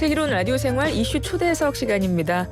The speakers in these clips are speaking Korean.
슬기로운 라디오 생활 이슈 초대석 시간입니다.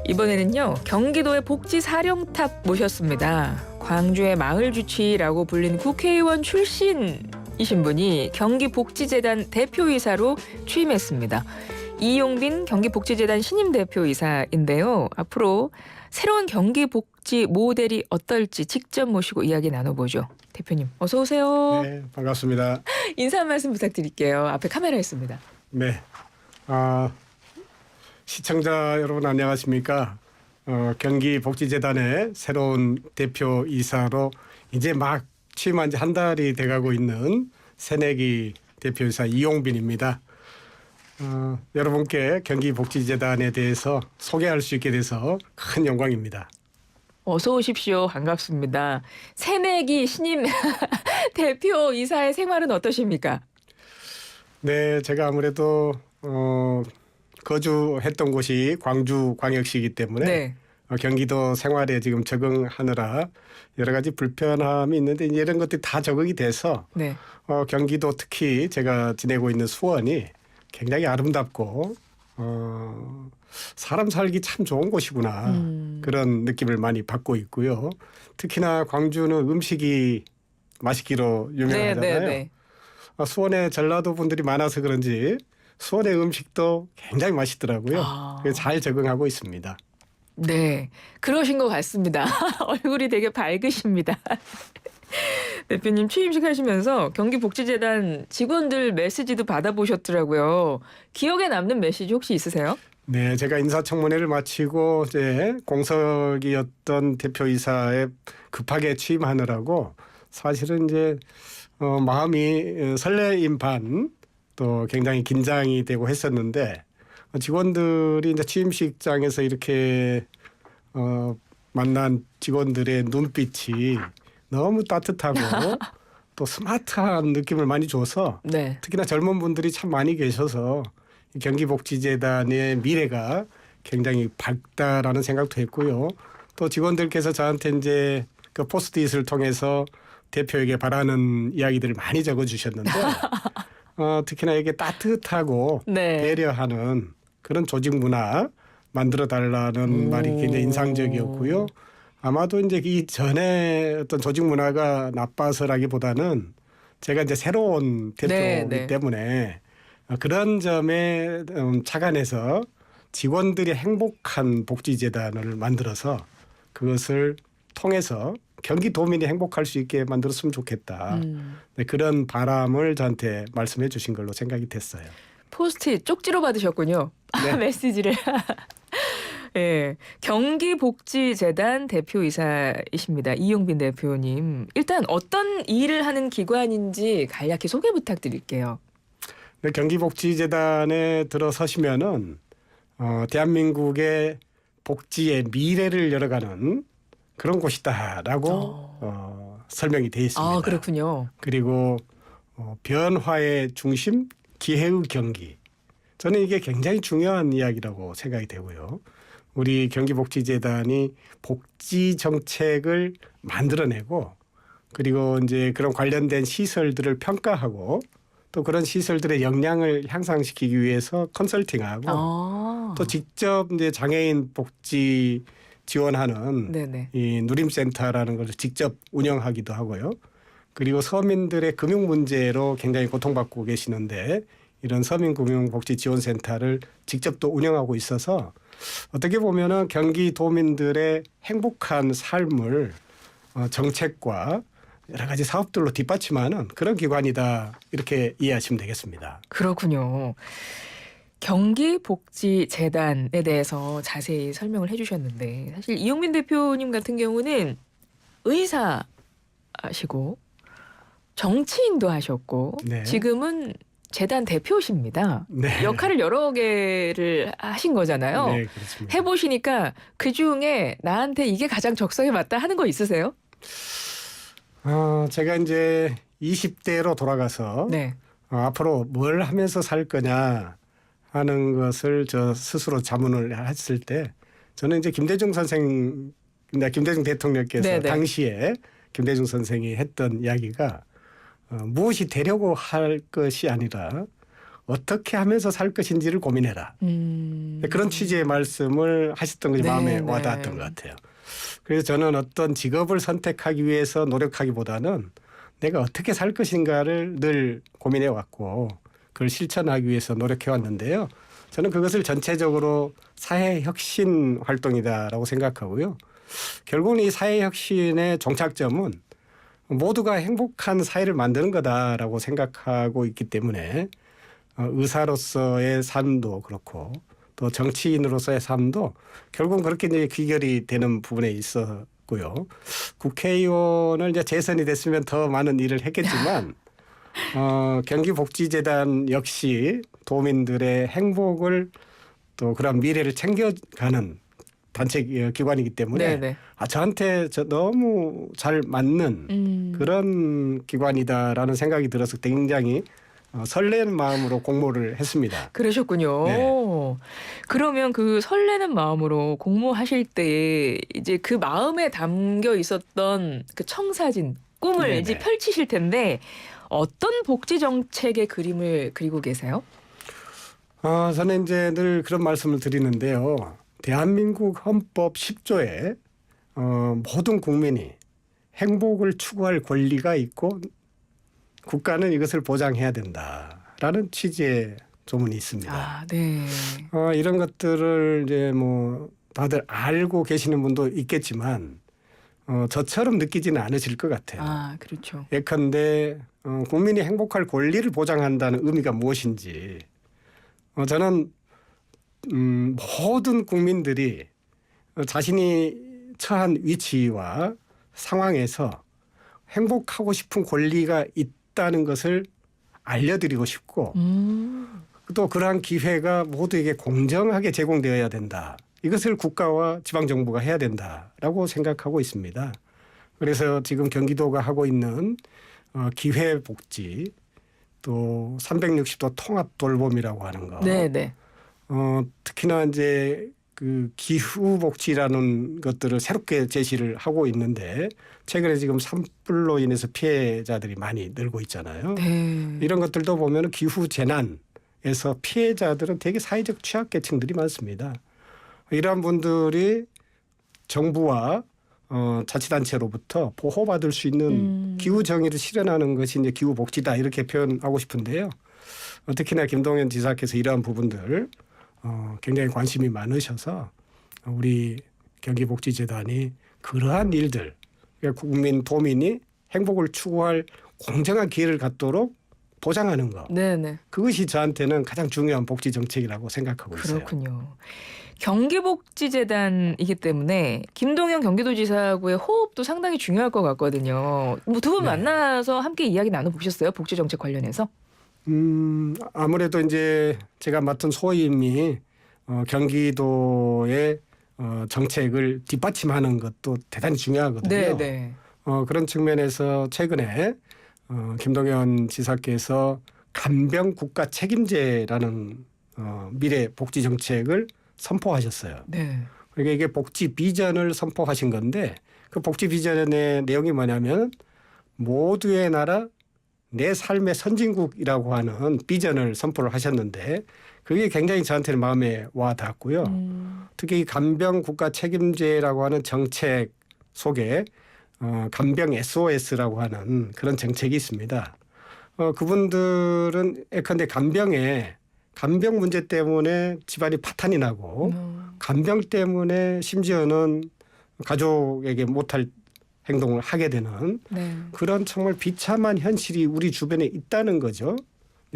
이번에는요, 경기도의 복지 사령탑 모셨습니다. 광주의 마을주치라고 불린 국회의원 출신이신 분이 경기복지재단 대표이사로 취임했습니다. 이용빈 경기복지재단 신임 대표이사인데요. 앞으로 새로운 경기복지 모델이 어떨지 직접 모시고 이야기 나눠보죠. 대표님 어서 오세요. 네, 반갑습니다. 인사 한 말씀 부탁드릴게요. 앞에 카메라 있습니다. 네, 시청자 여러분 안녕하십니까? 경기복지재단의 새로운 대표이사로 이제 막 취임한 지 한 달이 돼가고 있는 새내기 대표이사 이용빈입니다. 여러분께 경기복지재단에 대해서 소개할 수 있게 돼서 큰 영광입니다. 어서 오십시오. 반갑습니다. 새내기 신임 대표이사의 생활은 어떠십니까? 네, 제가 아무래도 거주했던 곳이 광주광역시이기 때문에 네. 경기도 생활에 지금 적응하느라 여러 가지 불편함이 있는데 이런 것들이 다 적응이 돼서 네. 경기도 특히 제가 지내고 있는 수원이 굉장히 아름답고 사람 살기 참 좋은 곳이구나 그런 느낌을 많이 받고 있고요. 특히나 광주는 음식이 맛있기로 유명하잖아요. 네, 네, 네. 수원에 전라도 분들이 많아서 그런지 수원의 음식도 굉장히 맛있더라고요. 그래서 잘 적응하고 있습니다. 네, 그러신 것 같습니다. 얼굴이 되게 밝으십니다. 대표님 취임식 하시면서 경기복지재단 직원들 메시지도 받아보셨더라고요. 기억에 남는 메시지 혹시 있으세요? 네, 제가 인사청문회를 마치고 이제 공석이었던 대표이사에 급하게 취임하느라고 사실은 이제 마음이 설레임 반 또 굉장히 긴장이 되고 했었는데 직원들이 이제 취임식장에서 이렇게 만난 직원들의 눈빛이 너무 따뜻하고 또 스마트한 느낌을 많이 줘서 네. 특히나 젊은 분들이 참 많이 계셔서 경기복지재단의 미래가 굉장히 밝다라는 생각도 했고요. 또 직원들께서 저한테 이제 그 포스트잇을 통해서 대표에게 바라는 이야기들을 많이 적어주셨는데 특히나 이게 따뜻하고 네. 배려하는 그런 조직 문화 만들어 달라는 말이 굉장히 인상적이었고요. 아마도 이제 이 전에 어떤 조직 문화가 나빠서라기보다는 제가 이제 새로운 대표이기 네, 네. 때문에 그런 점에 착안해서 직원들이 행복한 복지재단을 만들어서 그것을 통해서 경기도민이 행복할 수 있게 만들었으면 좋겠다. 네, 그런 바람을 저한테 말씀해 주신 걸로 생각이 됐어요. 포스트잇 쪽지로 받으셨군요. 네. 메시지를. 네, 경기복지재단 대표이사이십니다. 이용빈 대표님. 일단 어떤 일을 하는 기관인지 간략히 소개 부탁드릴게요. 네, 경기복지재단에 들어서시면은 대한민국의 복지의 미래를 열어가는 그런 곳이다라고 설명이 되어 있습니다. 아, 그렇군요. 그리고 변화의 중심, 기회의 경기. 저는 이게 굉장히 중요한 이야기라고 생각이 되고요. 우리 경기복지재단이 복지 정책을 만들어내고 그리고 이제 그런 관련된 시설들을 평가하고 또 그런 시설들의 역량을 향상시키기 위해서 컨설팅하고 또 직접 이제 장애인 복지 지원하는 네네. 이 누림센터라는 것을 직접 운영하기도 하고요. 그리고 서민들의 금융 문제로 굉장히 고통받고 계시는데 이런 서민금융복지지원센터를 직접 또 운영하고 있어서 어떻게 보면은 경기도민들의 행복한 삶을 정책과 여러 가지 사업들로 뒷받침하는 그런 기관이다 이렇게 이해하시면 되겠습니다. 그렇군요. 경기복지재단에 대해서 자세히 설명을 해주셨는데 사실 이용민 대표님 같은 경우는 의사시고 정치인도 하셨고 네. 지금은 재단 대표십니다. 네. 역할을 여러 개를 하신 거잖아요. 네, 그렇습니다. 해보시니까 그중에 나한테 이게 가장 적성에 맞다 하는 거 있으세요? 제가 이제 20대로 돌아가서 네. 앞으로 뭘 하면서 살 거냐 하는 것을 저 스스로 자문을 했을 때 저는 이제 김대중 대통령께서 네네. 당시에 김대중 선생이 했던 이야기가 무엇이 되려고 할 것이 아니라 어떻게 하면서 살 것인지를 고민해라. 그런 취지의 말씀을 하셨던 것이 네, 마음에 네. 와닿았던 것 같아요. 그래서 저는 어떤 직업을 선택하기 위해서 노력하기보다는 내가 어떻게 살 것인가를 늘 고민해 왔고 그걸 실천하기 위해서 노력해 왔는데요. 저는 그것을 전체적으로 사회혁신 활동이다라고 생각하고요. 결국은 이 사회혁신의 종착점은 모두가 행복한 사회를 만드는 거다라고 생각하고 있기 때문에 의사로서의 삶도 그렇고 또 정치인으로서의 삶도 결국은 그렇게 이제 귀결이 되는 부분에 있었고요. 국회의원을 이제 재선이 됐으면 더 많은 일을 했겠지만 경기복지재단 역시 도민들의 행복을 또 그런 미래를 챙겨가는 단체 기관이기 때문에 네네. 저한테 너무 잘 맞는 그런 기관이다라는 생각이 들어서 굉장히 설레는 마음으로 공모를 했습니다. 그러셨군요. 네. 그러면 그 설레는 마음으로 공모하실 때 이제 그 마음에 담겨 있었던 그 청사진 꿈을 네네. 이제 펼치실 텐데 어떤 복지 정책의 그림을 그리고 계세요? 저는 이제 늘 그런 말씀을 드리는데요. 대한민국 헌법 10조에 모든 국민이 행복을 추구할 권리가 있고 국가는 이것을 보장해야 된다라는 취지의 조문이 있습니다. 아, 네. 이런 것들을 이제 뭐 다들 알고 계시는 분도 있겠지만 저처럼 느끼지는 않으실 것 같아요. 아, 그렇죠. 예컨대 국민이 행복할 권리를 보장한다는 의미가 무엇인지 저는 모든 국민들이 자신이 처한 위치와 상황에서 행복하고 싶은 권리가 있다는 것을 알려드리고 싶고 또 그러한 기회가 모두에게 공정하게 제공되어야 된다. 이것을 국가와 지방정부가 해야 된다라고 생각하고 있습니다. 그래서 지금 경기도가 하고 있는 기회복지 또 360도 통합 돌봄이라고 하는 거. 네네. 특히나 이제 그 기후복지라는 것들을 새롭게 제시를 하고 있는데 최근에 지금 산불로 인해서 피해자들이 많이 늘고 있잖아요. 네. 이런 것들도 보면 기후 재난에서 피해자들은 되게 사회적 취약계층들이 많습니다. 이러한 분들이 정부와 자치단체로부터 보호받을 수 있는 기후 정의를 실현하는 것이 이제 기후복지다 이렇게 표현하고 싶은데요. 특히나 김동연 지사께서 이러한 부분들 굉장히 관심이 많으셔서 우리 경기복지재단이 그러한 일들 그러니까 국민 도민이 행복을 추구할 공정한 기회를 갖도록 보장하는 것. 네네. 그것이 저한테는 가장 중요한 복지 정책이라고 생각하고 있어요. 그렇군요. 경기복지재단이기 때문에 김동연 경기도지사하고의 호흡도 상당히 중요할 것 같거든요. 뭐 두 분 네. 만나서 함께 이야기 나눠보셨어요? 복지 정책 관련해서? 아무래도 이제 제가 맡은 소임이 경기도의 정책을 뒷받침하는 것도 대단히 중요하거든요. 네네. 그런 측면에서 최근에 김동연 지사께서 간병 국가 책임제라는 미래 복지 정책을 선포하셨어요. 네. 그러니까 이게 복지 비전을 선포하신 건데 그 복지 비전의 내용이 뭐냐면 모두의 나라 내 삶의 선진국이라고 하는 비전을 선포를 하셨는데 그게 굉장히 저한테는 마음에 와 닿았고요. 특히 이 간병 국가 책임제라고 하는 정책 속에 간병 SOS라고 하는 그런 정책이 있습니다. 그분들은 예컨대 간병 문제 때문에 집안이 파탄이 나고 간병 때문에 심지어는 가족에게 못할 행동을 하게 되는 네. 그런 정말 비참한 현실이 우리 주변에 있다는 거죠.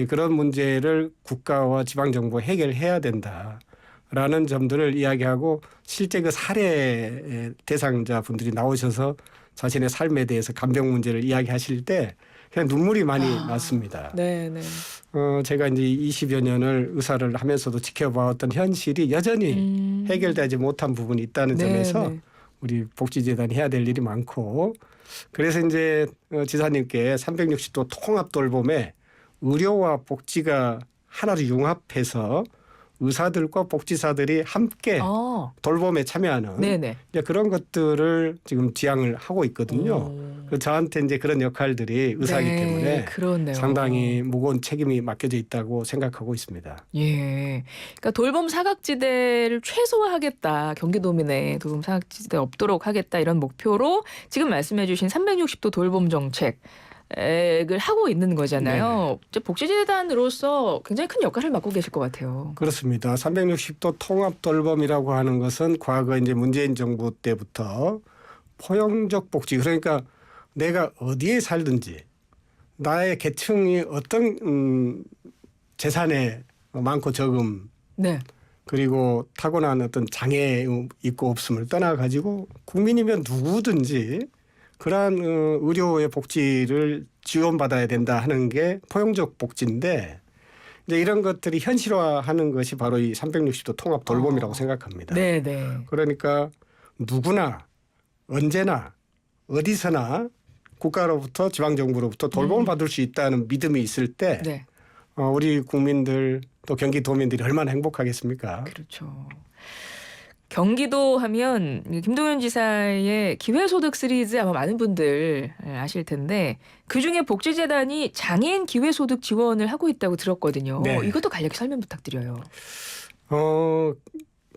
그런 문제를 국가와 지방정부가 해결해야 된다라는 점들을 이야기하고 실제 그 사례 대상자 분들이 나오셔서 자신의 삶에 대해서 간병 문제를 이야기하실 때 그냥 눈물이 많이 났습니다. 네네. 제가 이제 20여 년을 의사를 하면서도 지켜봐왔던 현실이 여전히 해결되지 못한 부분이 있다는 점에서 네. 우리 복지재단이 해야 될 일이 많고 그래서 이제 지사님께 360도 통합 돌봄에 의료와 복지가 하나로 융합해서 의사들과 복지사들이 함께 돌봄에 참여하는 네네. 이제 그런 것들을 지금 지향을 하고 있거든요. 그 저한테 이제 그런 역할들이 의사이기 네, 때문에 그렇네요. 상당히 무거운 책임이 맡겨져 있다고 생각하고 있습니다. 예. 그러니까 돌봄 사각지대를 최소화하겠다. 경기도민의 돌봄 사각지대 없도록 하겠다. 이런 목표로 지금 말씀해 주신 360도 돌봄 정책을 하고 있는 거잖아요. 이제 복지재단으로서 굉장히 큰 역할을 맡고 계실 것 같아요. 그렇습니다. 360도 통합 돌봄이라고 하는 것은 과거 이제 문재인 정부 때부터 포용적 복지, 그러니까 내가 어디에 살든지 나의 계층이 어떤 재산에 많고 적음, 네. 그리고 타고난 어떤 장애 있고 없음을 떠나 가지고 국민이면 누구든지 그러한 의료의 복지를 지원받아야 된다 하는 게 포용적 복지인데, 이제 이런 것들이 현실화하는 것이 바로 이 360도 통합 돌봄이라고 생각합니다. 네, 네. 그러니까 누구나 언제나 어디서나 국가로부터 지방정부로부터 돌봄을 받을 수 있다는 믿음이 있을 때 네. 우리 국민들 또 경기도민들이 얼마나 행복하겠습니까? 그렇죠. 경기도 하면 김동연 지사의 기회소득 시리즈 아마 많은 분들 아실 텐데 그중에 복지재단이 장애인 기회소득 지원을 하고 있다고 들었거든요. 네. 이것도 간략히 설명 부탁드려요.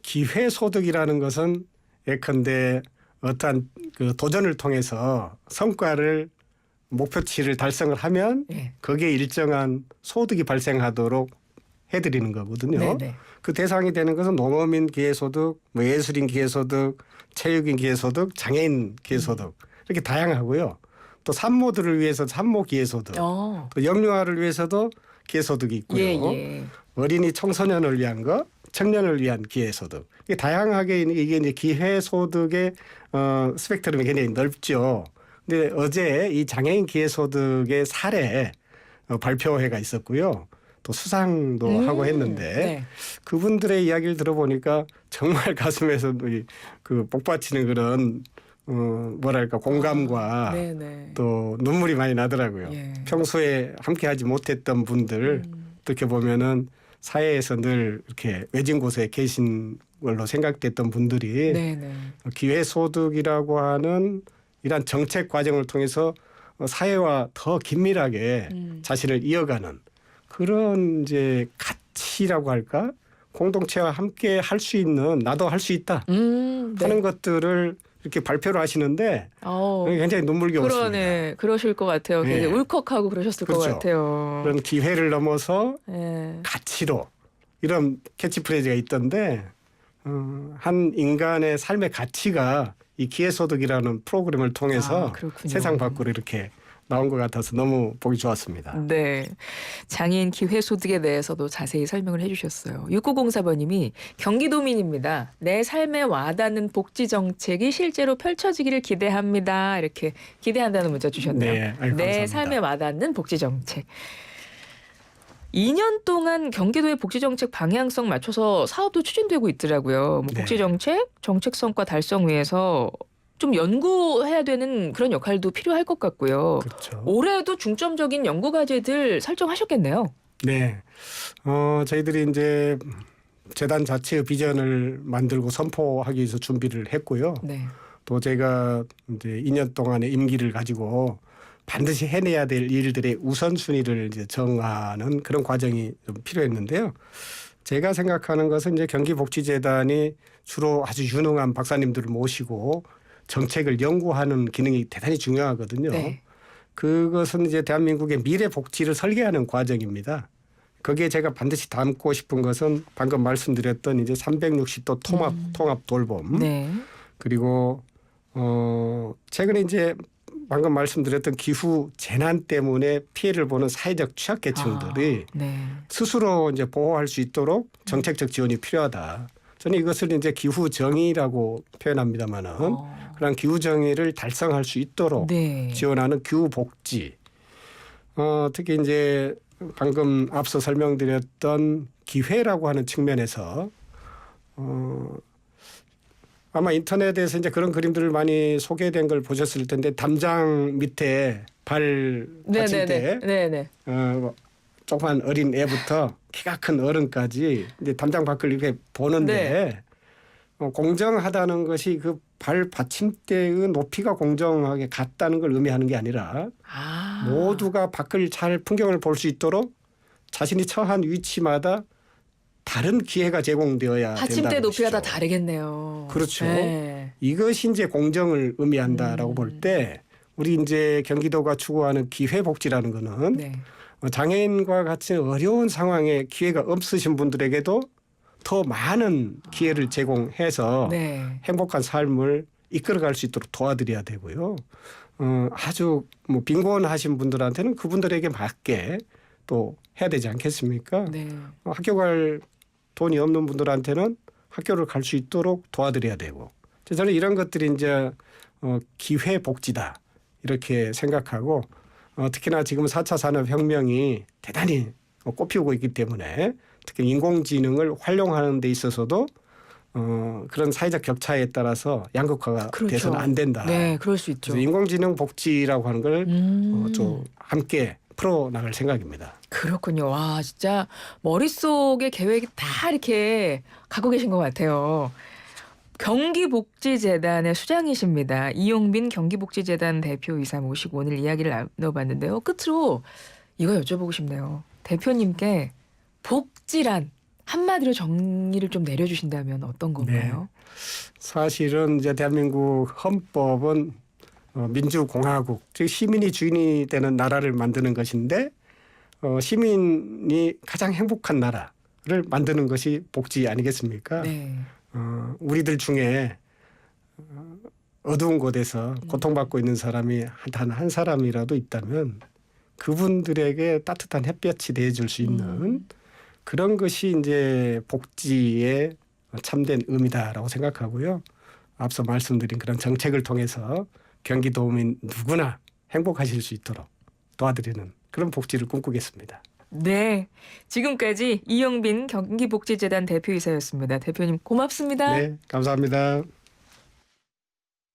기회소득이라는 것은 예컨대 어떠한 그 도전을 통해서 성과를 목표치를 달성을 하면 네. 거기에 일정한 소득이 발생하도록 해드리는 거거든요. 네, 네. 그 대상이 되는 것은 농어민 기회소득, 뭐 예술인 기회소득, 체육인 기회소득, 장애인 기회소득 이렇게 다양하고요. 또 산모들을 위해서 산모 기회소득, 또 영유아를 위해서도 기회소득이 있고요. 예. 어린이 청소년을 위한 거, 청년을 위한 기회소득. 이게 다양하게 이게 이제 기회소득의 스펙트럼이 굉장히 넓죠. 근데 어제 이 장애인 기회소득의 사례 발표회가 있었고요. 또 수상도 하고 했는데 네. 그분들의 이야기를 들어보니까 정말 가슴에서 그 복받치는 그런 뭐랄까 공감과 네네. 또 눈물이 많이 나더라고요. 예. 평소에 함께하지 못했던 분들 어떻게 보면은 사회에서 늘 이렇게 외진 곳에 계신 걸로 생각됐던 분들이 네네. 기회소득이라고 하는 이러한 정책 과정을 통해서 사회와 더 긴밀하게 자신을 이어가는 그런 이제 가치라고 할까? 공동체와 함께 할 수 있는 나도 할 수 있다 네. 하는 것들을 이렇게 발표를 하시는데 굉장히 눈물겨웠습니다. 그러네. 그러실 것 같아요. 굉장히 네. 울컥하고 그러셨을 것 그렇죠. 같아요. 그런 기회를 넘어서 네. 가치로 이런 캐치프레이즈가 있던데 한 인간의 삶의 가치가 이 기회소득이라는 프로그램을 통해서 그렇군요. 세상 밖으로 이렇게 나온 것 같아서 너무 보기 좋았습니다. 네. 장애인 기회소득에 대해서도 자세히 설명을 해주셨어요. 6904번님이 경기도민입니다. 내 삶에 와닿는 복지정책이 실제로 펼쳐지기를 기대합니다. 이렇게 기대한다는 문자 주셨네요. 네, 아유, 내 감사합니다. 삶에 와닿는 복지정책. 2년 동안 경기도의 복지정책 방향성 맞춰서 사업도 추진되고 있더라고요. 네. 복지정책, 정책 성과 달성 위해서 좀 연구해야 되는 그런 역할도 필요할 것 같고요. 그렇죠. 올해도 중점적인 연구 과제들 설정하셨겠네요. 네. 저희들이 이제 재단 자체의 비전을 만들고 선포하기 위해서 준비를 했고요. 네. 또 제가 이제 2년 동안의 임기를 가지고 반드시 해내야 될 일들의 우선순위를 이제 정하는 그런 과정이 좀 필요했는데요. 제가 생각하는 것은 이제 경기복지재단이 주로 아주 유능한 박사님들을 모시고 정책을 연구하는 기능이 대단히 중요하거든요. 네. 그것은 이제 대한민국의 미래 복지를 설계하는 과정입니다. 거기에 제가 반드시 담고 싶은 것은 방금 말씀드렸던 이제 360도 통합 돌봄. 네. 그리고 최근에 이제 방금 말씀드렸던 기후 재난 때문에 피해를 보는 사회적 취약계층들이 네. 스스로 이제 보호할 수 있도록 정책적 지원이 필요하다. 저는 이것을 이제 기후 정의라고 표현합니다만은 그런 기후 정의를 달성할 수 있도록 네. 지원하는 기후 복지. 특히 이제 방금 앞서 설명드렸던 기회라고 하는 측면에서 아마 인터넷에서 이제 그런 그림들을 많이 소개된 걸 보셨을 텐데 담장 밑에 발 받칠 때 네네. 조그만 어린 애부터 키가 큰 어른까지 이제 담장 밖을 이렇게 보는데 공정하다는 것이 그 발 받침대의 높이가 공정하게 같다는 걸 의미하는 게 아니라 아. 모두가 밖을 잘 풍경을 볼 수 있도록 자신이 처한 위치마다 다른 기회가 제공되어야 받침대 된다는 높이가 것이죠. 다 다르겠네요. 그렇죠. 네. 이것이 이제 공정을 의미한다라고 볼 때 우리 이제 경기도가 추구하는 기회복지라는 거는 네. 장애인과 같이 어려운 상황에 기회가 없으신 분들에게도 더 많은 기회를 제공해서 네. 행복한 삶을 이끌어갈 수 있도록 도와드려야 되고요. 아주 뭐 빈곤하신 분들한테는 그분들에게 맞게 또 해야 되지 않겠습니까? 네. 학교 갈 돈이 없는 분들한테는 학교를 갈 수 있도록 도와드려야 되고, 저는 이런 것들이 이제 기회 복지다 이렇게 생각하고, 특히나 지금 4차 산업혁명이 대단히 꽃피우고 있기 때문에 특히 인공지능을 활용하는 데 있어서도 그런 사회적 격차에 따라서 양극화가 그렇죠. 돼서는 안 된다. 네, 그럴 수 있죠. 그래서 인공지능 복지라고 하는 걸 좀 함께 풀어나갈 생각입니다. 그렇군요. 와, 진짜 머릿속에 계획이 다 이렇게 갖고 계신 것 같아요. 경기복지재단의 수장이십니다. 이용빈 경기복지재단 대표이사 모시고 오늘 이야기를 나눠봤는데요. 끝으로 이거 여쭤보고 싶네요. 대표님께 복지란 한마디로 정의를 좀 내려주신다면 어떤 건가요? 사실은 이제 대한민국 헌법은 민주공화국, 즉 시민이 주인이 되는 나라를 만드는 것인데 시민이 가장 행복한 나라를 만드는 것이 복지 아니겠습니까? 네. 우리들 중에 어두운 곳에서 고통받고 있는 사람이 단 한 사람이라도 있다면 그분들에게 따뜻한 햇볕이 되어줄 수 있는 그런 것이 이제 복지의 참된 의미다라고 생각하고요. 앞서 말씀드린 그런 정책을 통해서 경기도민 누구나 행복하실 수 있도록 도와드리는 그런 복지를 꿈꾸겠습니다. 네. 지금까지 이용빈 경기복지재단 대표이사였습니다. 대표님 고맙습니다. 네, 감사합니다.